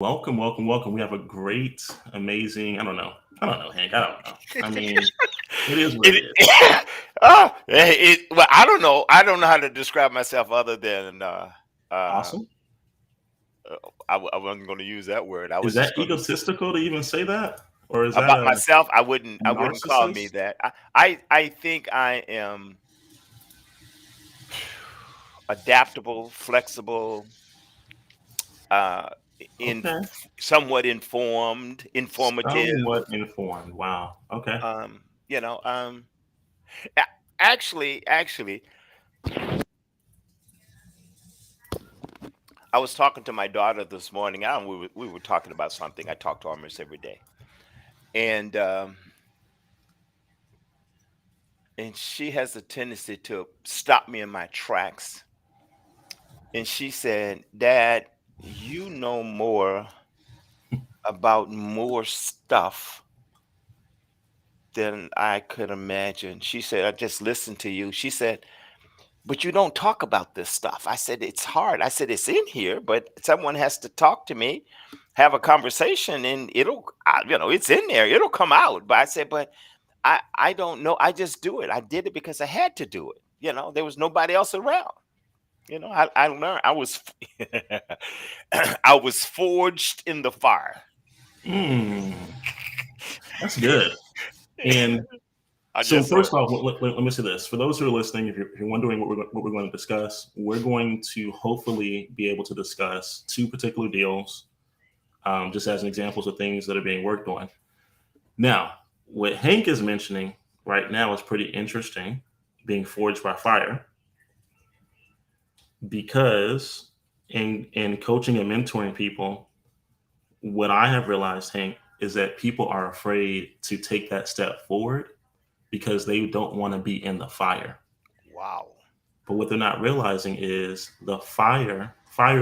Welcome, welcome, welcome. We have a great, amazing. I don't know, Hank. I don't know. I mean, it is what it It, is. well, I don't know. I don't know how to describe myself other than uh, Awesome. I wasn't going to use that word. I Is was that just going to egotistical to even say that, or is that about a myself. I wouldn't call me narcissist? that. I think I am adaptable, flexible, uh, in Okay, somewhat informed, informative. somewhat informed. Wow. Okay. Um, you know, a- actually, I was talking to my daughter this morning. We were talking about something. I talk to her almost every day, and she has a tendency to stop me in my tracks. And she said, "Dad, you know more about more stuff than I could imagine." She said, "I just listened to you." She said, "But you don't talk about this stuff." I said, "It's hard." I said, "It's in here, but someone has to talk to me, have a conversation, and it's in there. It'll come out." But I said, "But I don't know. I just do it. I did it because I had to do it. There was nobody else around. I learned. I was forged in the fire." Hmm. That's good. And I so, just first was. off, let me say this: for those who are listening, if you're wondering what we're going to discuss, we're going to hopefully be able to discuss two particular deals, just as an examples of things that are being worked on. Now, what Hank is mentioning right now is pretty interesting, being forged by fire, because in coaching and mentoring people, what I have realized, Hank, is that people are afraid to take that step forward because they don't want to be in the fire. Wow. But what they're not realizing is the fire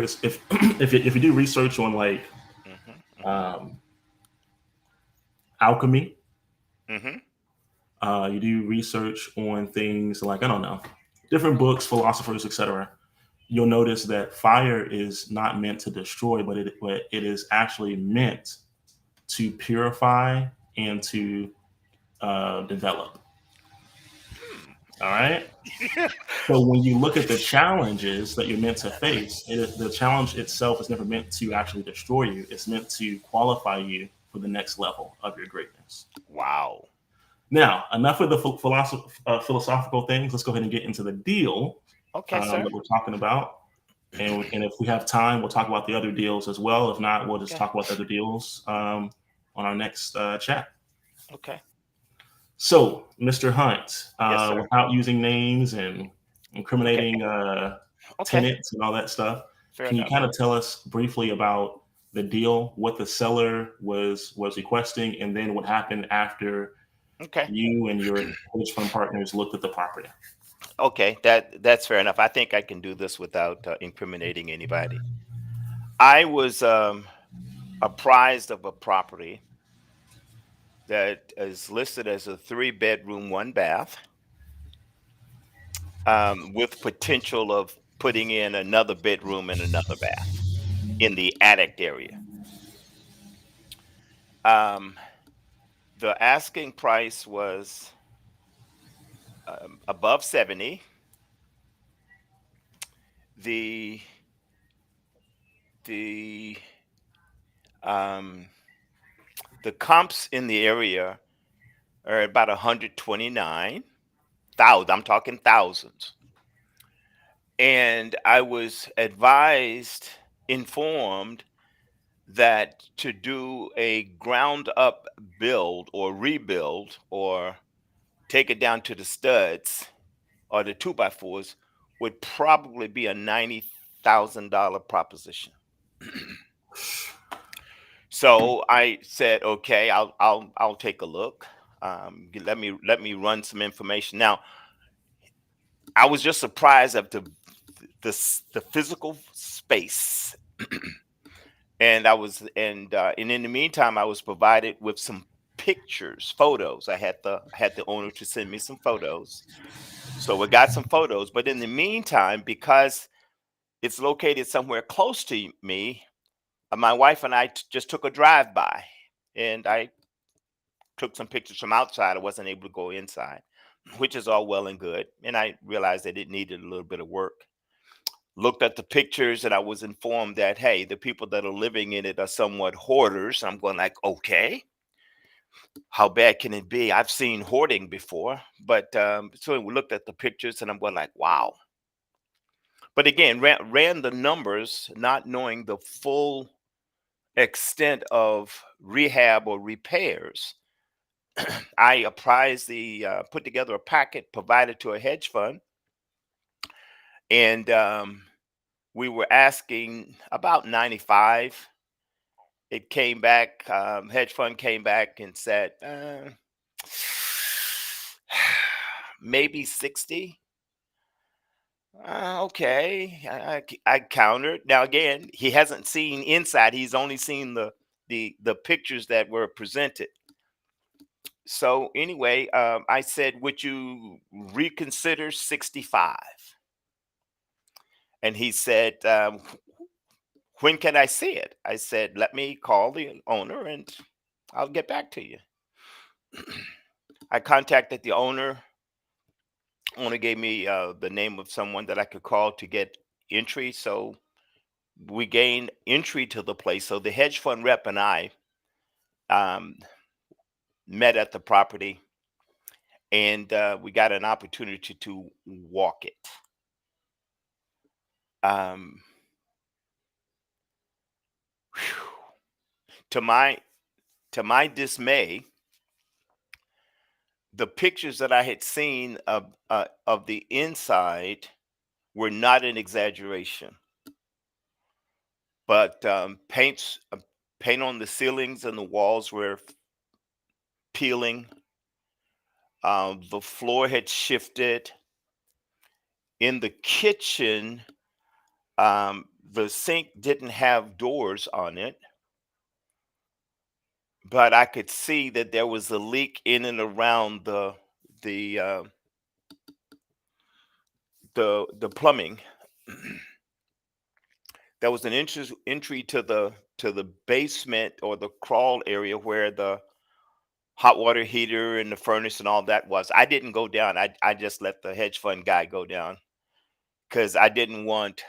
is if if you do research on like Hmm. Hmm. um, alchemy, Hmm. you do research on things like, I don't know, different books, philosophers, etc. You'll notice that fire is not meant to destroy, but it is actually meant to purify and to develop. All right. So when you look at the challenges that you're meant to face, the challenge itself is never meant to actually destroy you. It's meant to qualify you for the next level of your greatness. Wow. Now, enough of the philosophical things. Let's go ahead and get into the deal Okay, sir. that we're talking about. And if we have time, we'll talk about the other deals as well. If not, we'll just Okay. talk about the other deals on our next chat. Okay. So, Mr. Hunt, Yes, sir. without using names and Okay. incriminating Okay. tenants and all that stuff, Fair can you enough. kind of tell us briefly about the deal, what the seller was requesting, and then what happened after Okay. you and your hedge fund partners looked at the property? Okay. That's fair enough. I think I can do this without incriminating anybody. I was apprised of a property that is listed as a three-bedroom, one bath, with potential of putting in another bedroom and another bath in the attic area. Um, the asking price was above 70. The the um, the comps in the area are about 129,000. I'm talking thousands. And I was informed that to do a ground up build or rebuild or take it down to the studs or the two by fours would probably be a $90,000 proposition. So I said, okay, I'll take a look. Let me run some information. Now, I was just surprised of the physical space, and in the meantime, I was provided with some pictures, photos. I had the owner to send me some photos, so we got some photos. But in the meantime, because it's located somewhere close to me, My wife and I just took a drive by, and I took some pictures from outside. I wasn't able to go inside, which is all well and good. And I realized that it needed a little bit of work. Looked at the pictures, and I was informed that, hey, the people that are living in it are somewhat hoarders. I'm going like, okay, how bad can it be? I've seen hoarding before, but so we looked at the pictures, and I'm going like, wow. But again, ran the numbers, not knowing the full extent of rehab or repairs. I apprised put together a packet, provided to a hedge fund, and we were asking about 95. It came back, hedge fund came back and said, maybe 60. Okay, I countered. Now again, he hasn't seen inside. He's only seen the pictures that were presented. So anyway, I said, would you reconsider 65? And he said, when can I see it? I said, let me call the owner and I'll get back to you. I contacted the owner. Owner gave me the name of someone that I could call to get entry. So we gained entry to the place. So the hedge fund rep and I um, met at the property, and we got an opportunity to walk it. Um, to my dismay, the pictures that I had seen of the inside were not an exaggeration. But paint on the ceilings and the walls were peeling. The floor had shifted. In the kitchen, the sink didn't have doors on it, but I could see that there was a leak in and around the uh, the plumbing. There was an entry to the basement or the crawl area where the hot water heater and the furnace and all that was. I didn't go down. I just let the hedge fund guy go down because I didn't want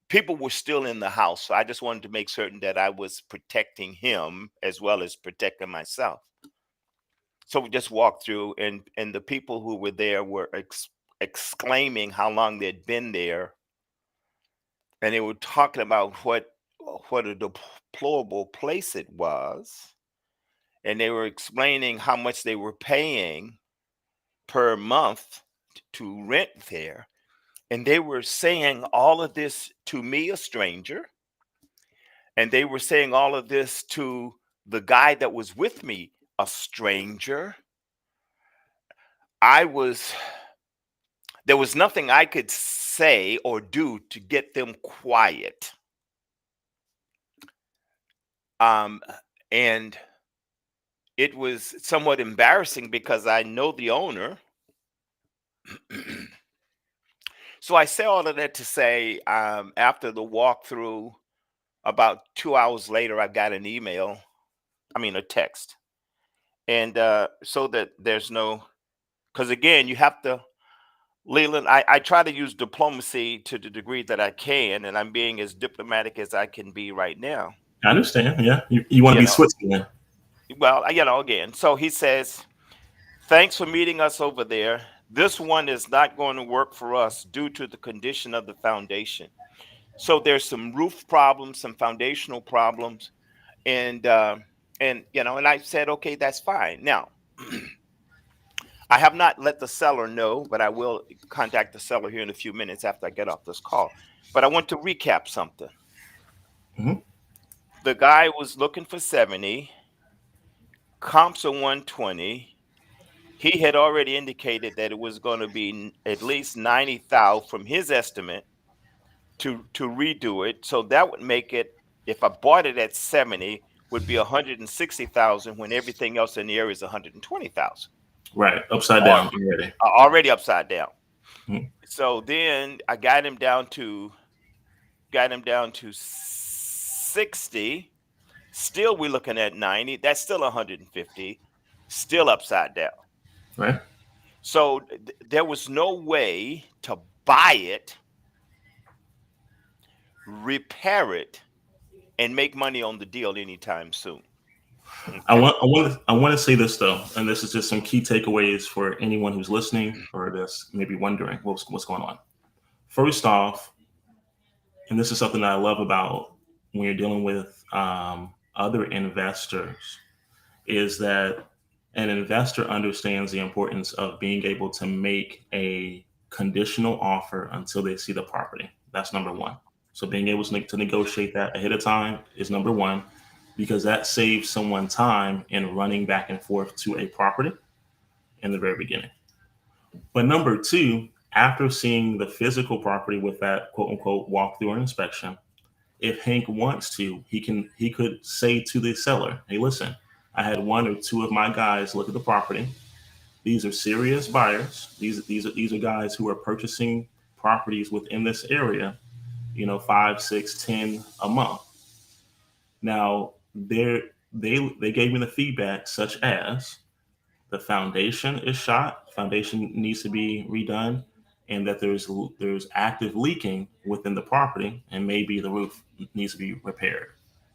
people were still in the house. So I just wanted to make certain that I was protecting him as well as protecting myself. So we just walked through, and the people who were there were exclaiming how long they'd been there, and they were talking about what a deplorable place it was, and they were explaining how much they were paying per month to rent there. And they were saying all of this to me, a stranger, and they were saying all of this to the guy that was with me, a stranger. I was There was nothing I could say or do to get them quiet. Um, and it was somewhat embarrassing because I know the owner. So I say all of that to say, after the walkthrough, about 2 hours later, I got an email, a text. And so that there's no, because again, you have to, Leland, I try to use diplomacy to the degree that I can, and I'm being as diplomatic as I can be right now. I understand. Yeah, you want to You be know, Switzerland. well, again. So he says, thanks for meeting us over there. This one is not going to work for us due to the condition of the foundation. So there's some roof problems, some foundational problems, and and I said, okay, that's fine. Now, I have not let the seller know, but I will contact the seller here in a few minutes after I get off this call. But I want to recap something. Hmm. The guy was looking for 70, comps are 120. He had already indicated that it was going to be at least 90,000 from his estimate to redo it. So that would make it, if I bought it at 70, would be 160,000 when everything else in the area is 120,000. Right, upside Or down already. already upside down. Mhm. So then I got him down to 60, still we're looking at 90. That's still 150, still upside down. Right. So there was no way to buy it, repair it, and make money on the deal anytime soon. Okay. I want to say this though, and this is just some key takeaways for anyone who's listening or that's maybe wondering what's going on. First off, and this is something that I love about when you're dealing with other investors, is that an investor understands the importance of being able to make a conditional offer until they see the property. That's number one. So being able to negotiate that ahead of time is number one, because that saves someone time in running back and forth to a property in the very beginning. But number two, after seeing the physical property with that quote unquote walkthrough or inspection, if Hank wants to, he could say to the seller, "Hey, listen, I had one or two of my guys look at the property. These are serious buyers. These are guys who are purchasing properties within this area. You know, 5, 6, 10 a month. Now they gave me the feedback such as the foundation is shot, foundation needs to be redone, and that there's active leaking within the property, and maybe the roof needs to be repaired."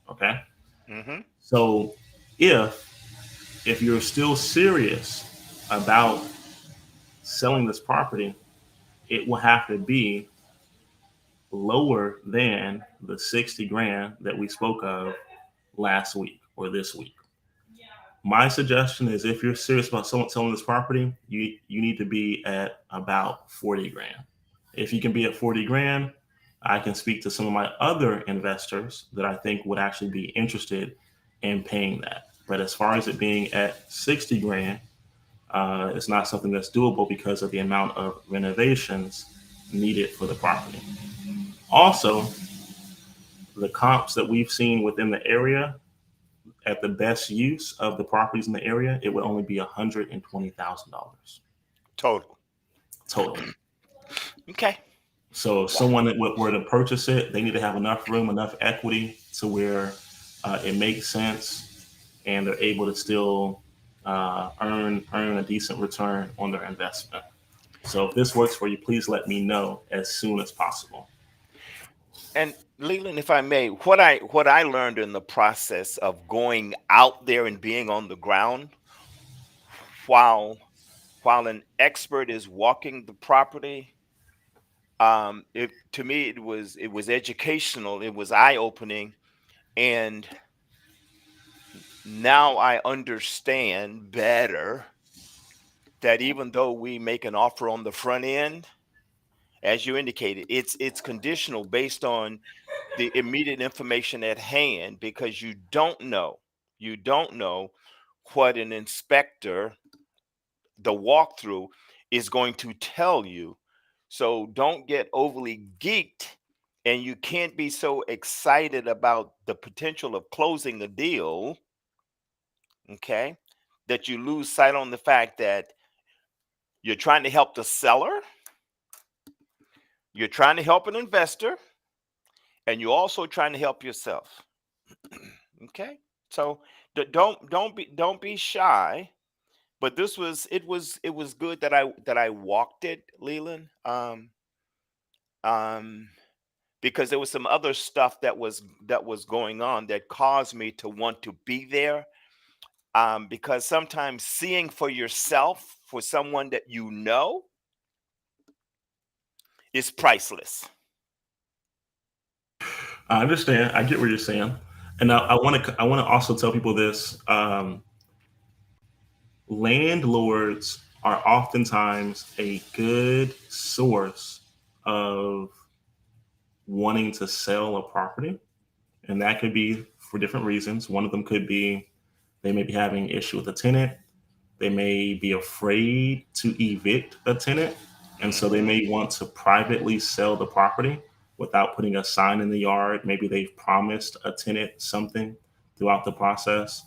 Okay, Hmm. so if you're still serious about selling this property, it will have to be lower than the 60 grand that we spoke of last week or this week. My suggestion is, if you're serious about selling this property, you need to be at about 40 grand. If you can be at 40 grand, I can speak to some of my other investors that I think would actually be interested in paying that. But as far as it being at 60 grand, it's not something that's doable because of the amount of renovations needed for the property. Also, the comps that we've seen within the area, at the best use of the properties in the area, it would only be $120,000 Total. total. Okay. So if Wow. someone that were to purchase it, they need to have enough room, enough equity to where it makes sense, and they're able to still earn a decent return on their investment. So if this works for you, please let me know as soon as possible. And Leland, if I may, what I learned in the process of going out there and being on the ground while while an expert is walking the property, it to me it was educational, it was eye opening, and now I understand better that even though we make an offer on the front end, as you indicated, it's conditional based on the immediate information at hand, because you don't know what an inspector, the walkthrough, is going to tell you. So don't get overly geeked, and you can't be so excited about the potential of closing a deal, okay, that you lose sight on the fact that you're trying to help the seller, you're trying to help an investor, and you're also trying to help yourself. Okay, so don't be shy. But it was good that I walked it, Leland. Um, because there was some other stuff that was going on that caused me to want to be there. Because sometimes seeing for yourself, for someone that you know, is priceless. I understand. I get what you're saying, and I want to also tell people this: landlords are oftentimes a good source of wanting to sell a property, and that could be for different reasons. One of them could be they may be having issue with a tenant. They may be afraid to evict a tenant, and so they Hmm. may want to privately sell the property without putting a sign in the yard. Maybe they've promised a tenant something throughout the process,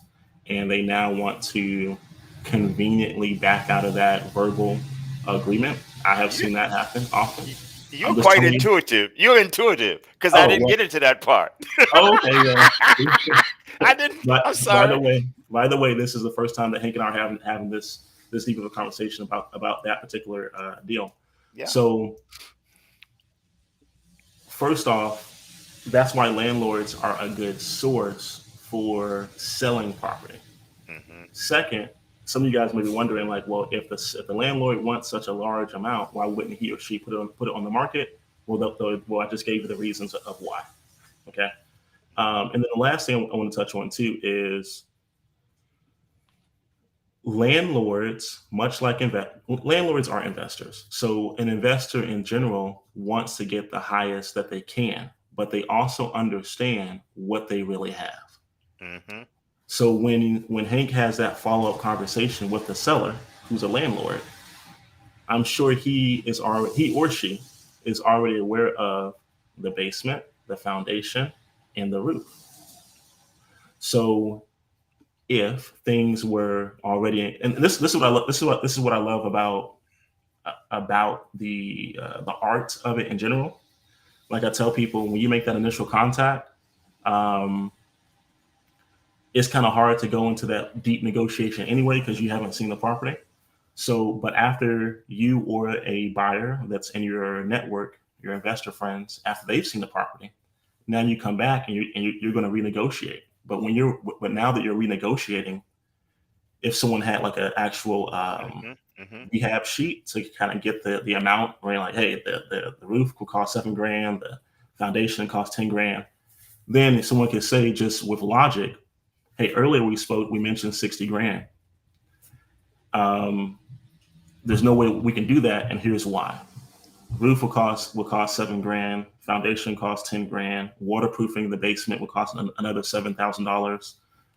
and they now want to conveniently back out of that verbal agreement. I have You seen that happen often. You're I'm just quite telling you. intuitive. You're intuitive because I Oh didn't well. get into that part. Oh, okay. Well, I didn't. but I'm sorry. by the way, this is the first time that Hank and I are having this deep of a conversation about that particular deal. Yeah. So first off, that's why landlords are a good source for selling property. Hmm. Second, some of you guys may be wondering, like, well, if the landlord wants such a large amount, why wouldn't he or she put it on the market? Well, well, I just gave you the reasons of why. Okay, and then the last thing I want to touch on too is landlords, much like landlords are investors. So an investor in general wants to get the highest that they can, but they also understand what they really have. Hmm. So when Hank has that follow up conversation with the seller, who's a landlord, I'm sure he or she is already aware of the basement, the foundation, and the roof. So if things were already, and this is what I love, this is what I love about the art of it in general. Like I tell people, when you make that initial contact, um, it's kind of hard to go into that deep negotiation anyway because you haven't seen the property. So, but after you or a buyer that's in your network, your investor friends, after they've seen the property, now you come back and you're going to renegotiate. But now that you're renegotiating, if someone had like an actual Hmm. Hmm. rehab sheet to kind of get the amount where you're like, hey, the roof will cost 7 grand, the foundation costs 10 grand, then someone could say just with logic, hey, earlier we mentioned 60 grand. Um, there's no way we can do that, and here's why. Roof will cost 7 grand. Foundation costs 10 grand. Waterproofing the basement will cost another $7,000.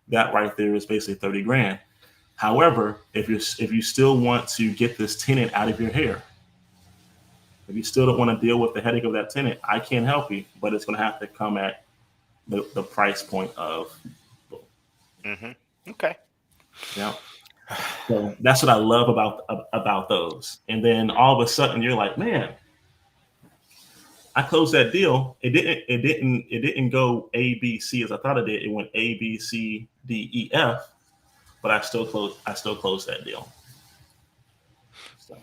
That right there is basically 30 grand. However, if you still want to get this tenant out of your hair, if you still don't want to deal with the headache of that tenant, I can't help you, but it's going to have to come at the price point of, Hmm. Okay. you know. So that's what I love about those. And then all of a sudden you're like, man, I closed that deal. It didn't go A B C as I thought it did. It went A B C D E F, but I still closed that deal. So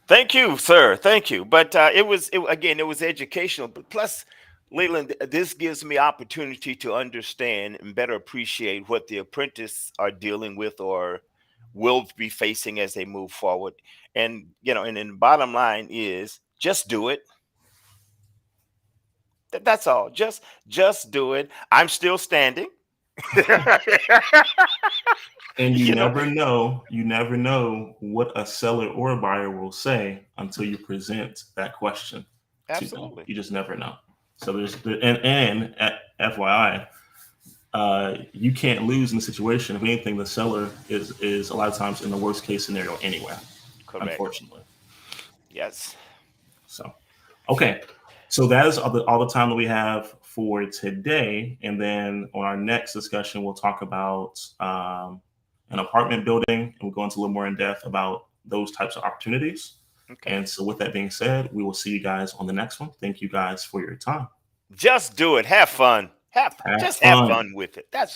Thank you, sir. Thank you. But again, it was educational. But plus, Leland, this gives me opportunity to understand and better appreciate what the apprentice are dealing with or will be facing as they move forward. And and then the bottom line is just do it. That's all. Just do it. I'm still standing. and you know, you never know what a seller or a buyer will say until you present that question to them. absolutely. You just never know. So FYI, you can't lose in the situation. If anything, the seller is a lot of times in the worst case scenario anyway, Correct. unfortunately. Yes. So okay, so that is all the time that we have for today. And then on our next discussion, we'll talk about an apartment building, and we'll go into a little more in depth about those types of opportunities. Okay. And so, with that being said, we will see you guys on the next one. Thank you guys for your time. Just do it. Have fun. Have Just have fun. fun with it. That's